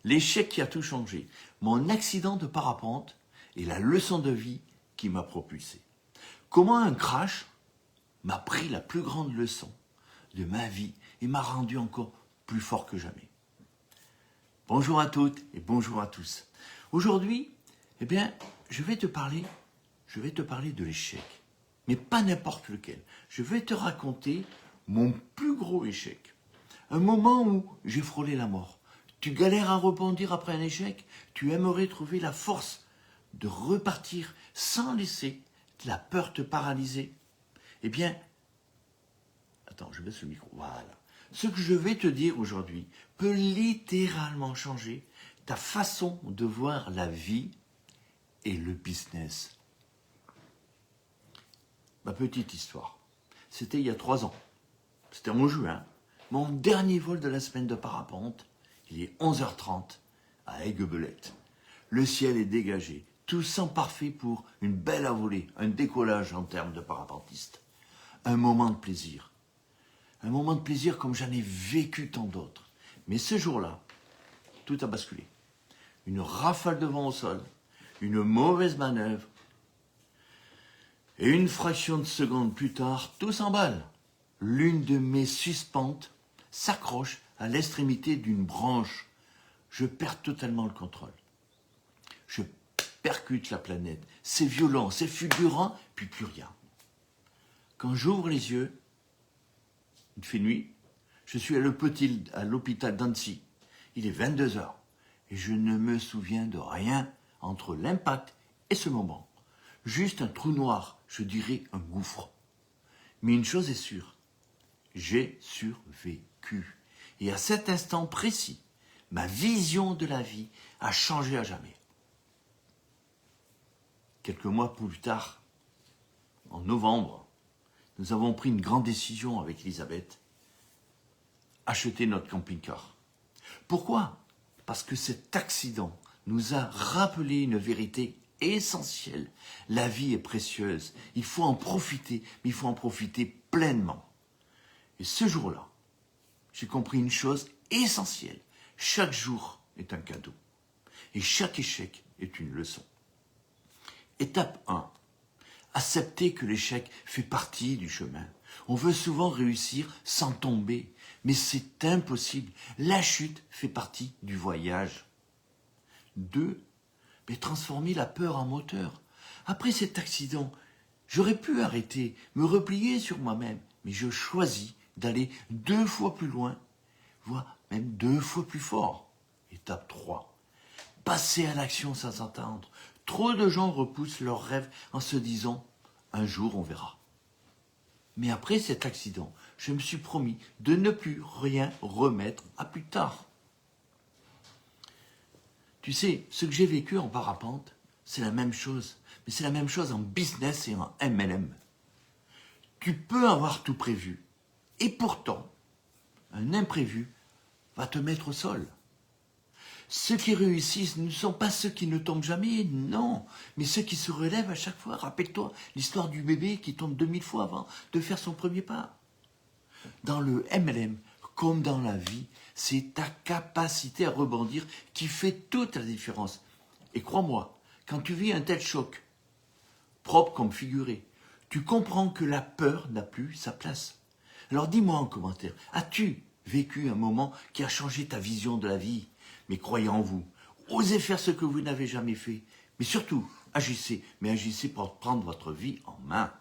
l'échec qui a tout changé, mon accident de parapente et la leçon de vie qui m'a propulsé. Comment un crash m'a pris la plus grande leçon de ma vie et m'a rendu encore plus fort que jamais. Bonjour à toutes et bonjour à tous. Aujourd'hui, je vais te parler de l'échec, mais pas n'importe lequel. Je vais te raconter mon plus gros échec. Un moment où j'ai frôlé la mort. Tu galères à rebondir après un échec. Tu aimerais trouver la force de repartir sans laisser la peur te paralyser. Attends, je baisse le micro. Voilà. Ce que je vais te dire aujourd'hui peut littéralement changer ta façon de voir la vie et le business. Ma petite histoire. C'était il y a 3 ans. C'était en juin. Mon dernier vol de la semaine de parapente. Il est 11h30 à Aiguebelette. Le ciel est dégagé. Tout semble parfait pour une belle volée, un décollage en termes de parapentiste. Un moment de plaisir. Un moment de plaisir comme j'en ai vécu tant d'autres. Mais ce jour-là, tout a basculé. Une rafale de vent au sol, une mauvaise manœuvre, et une fraction de seconde plus tard, tout s'emballe. L'une de mes suspentes s'accroche à l'extrémité d'une branche. Je perds totalement le contrôle. Je percute la planète. C'est violent, c'est fulgurant, puis plus rien. Quand j'ouvre les yeux, il fait nuit, je suis à l'hôpital d'Annecy. Il est 22h et je ne me souviens de rien entre l'impact et ce moment. Juste un trou noir, je dirais un gouffre. Mais une chose est sûre, j'ai survécu. Et à cet instant précis, ma vision de la vie a changé à jamais. Quelques mois plus tard, en novembre, nous avons pris une grande décision avec Elisabeth, acheter notre camping-car. Pourquoi ? Parce que cet accident nous a rappelé une vérité essentielle. La vie est précieuse, il faut en profiter, mais il faut en profiter pleinement. Et ce jour-là, j'ai compris une chose essentielle. Chaque jour est un cadeau. Et chaque échec est une leçon. Étape 1. Accepter que l'échec fait partie du chemin. On veut souvent réussir sans tomber, mais c'est impossible. La chute fait partie du voyage. 2. Transformer la peur en moteur. Après cet accident, j'aurais pu arrêter, me replier sur moi-même, mais je choisis d'aller 2 fois plus loin, voire même 2 fois plus fort. Étape 3. Passer à l'action sans attendre. Trop de gens repoussent leurs rêves en se disant « un jour on verra ». Mais après cet accident, je me suis promis de ne plus rien remettre à plus tard. Tu sais, ce que j'ai vécu en parapente, c'est la même chose. Mais c'est la même chose en business et en MLM. Tu peux avoir tout prévu. Et pourtant, un imprévu va te mettre au sol. Ceux qui réussissent ne sont pas ceux qui ne tombent jamais, non, mais ceux qui se relèvent à chaque fois. Rappelle-toi l'histoire du bébé qui tombe 2000 fois avant de faire son premier pas. Dans le MLM, comme dans la vie, c'est ta capacité à rebondir qui fait toute la différence. Et crois-moi, quand tu vis un tel choc, propre comme figuré, tu comprends que la peur n'a plus sa place. Alors dis-moi en commentaire, as-tu vécu un moment qui a changé ta vision de la vie ? Mais croyez en vous, osez faire ce que vous n'avez jamais fait. Mais surtout, agissez, mais agissez pour prendre votre vie en main.